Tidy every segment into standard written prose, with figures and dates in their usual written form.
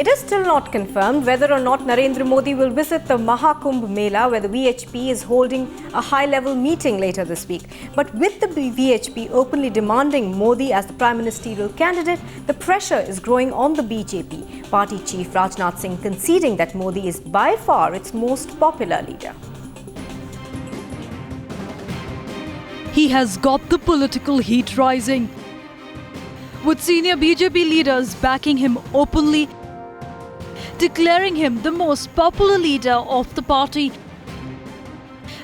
It is still not confirmed whether or not Narendra Modi will visit the Mahakumbh Mela, where the VHP is holding a high-level meeting later this week. But with the VHP openly demanding Modi as the prime ministerial candidate, the pressure is growing on the BJP. Party chief Rajnath Singh conceding that Modi is by far its most popular leader. He has got the political heat rising, with senior BJP leaders backing him openly, declaring him the most popular leader of the party.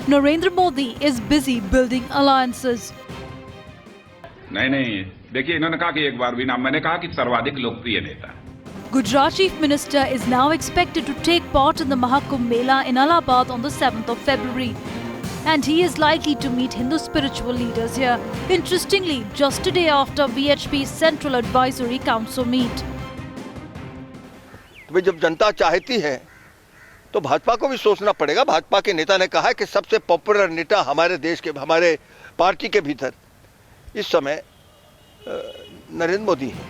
Narendra Modi is busy building alliances. नहीं देखिए इन्होंने कहा कि एक बार भी नाम मैंने कहा कि सर्वाधिक लोकप्रिय नेता. Gujarat Chief Minister is now expected to take part in the Mahakumbh Mela in Allahabad on the 7th of February. And he is likely to meet Hindu spiritual leaders here. Interestingly, just a day after VHP's Central Advisory Council meet. तो जब जनता चाहती है तो भाजपा को भी सोचना पड़ेगा. भाजपा के नेता ने कहा कि सबसे पॉपुलर नेता हमारे देश के, हमारे पार्टी के भीतर इस समय नरेंद्र मोदी है.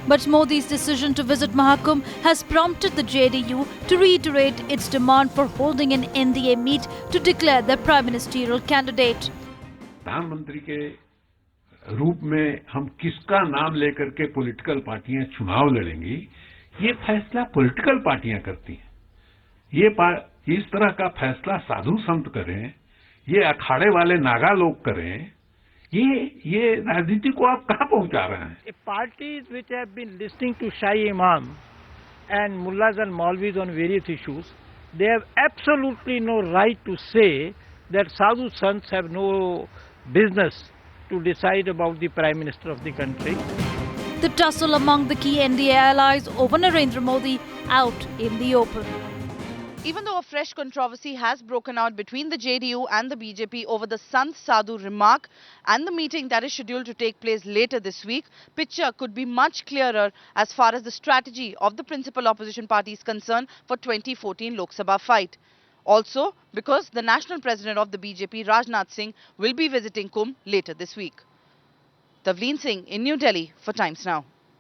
But Modi's decision to visit Mahakumbh has prompted the JDU to reiterate its demand for holding an NDA meet to declare their prime ministerial candidate. प्रधानमंत्री के रूप में हम किसका नाम लेकर के पॉलिटिकल पार्टियां चुनाव लड़ेंगी, ये फैसला पॉलिटिकल पार्टियां करती हैं. ये इस तरह का फैसला साधु संत करें, ये अखाड़े वाले नागा लोग करें. ये राजनीति को आप कहां पहुंचा रहे हैं? Parties which have been listening to Shahi Imam and mullahs and maulvis on various issues, they have absolutely no right to say that sadhu sants have no business to decide about the prime minister of the country. The tussle among the key NDA allies over Narendra Modi out in the open. Even though a fresh controversy has broken out between the JDU and the BJP over the Sant Sadhu remark and the meeting that is scheduled to take place later this week, picture could be much clearer as far as the strategy of the principal opposition party is concerned for 2014 Lok Sabha fight. Also, because the national president of the BJP, Rajnath Singh, will be visiting Kumbh later this week. Tavleen Singh in New Delhi for Times Now.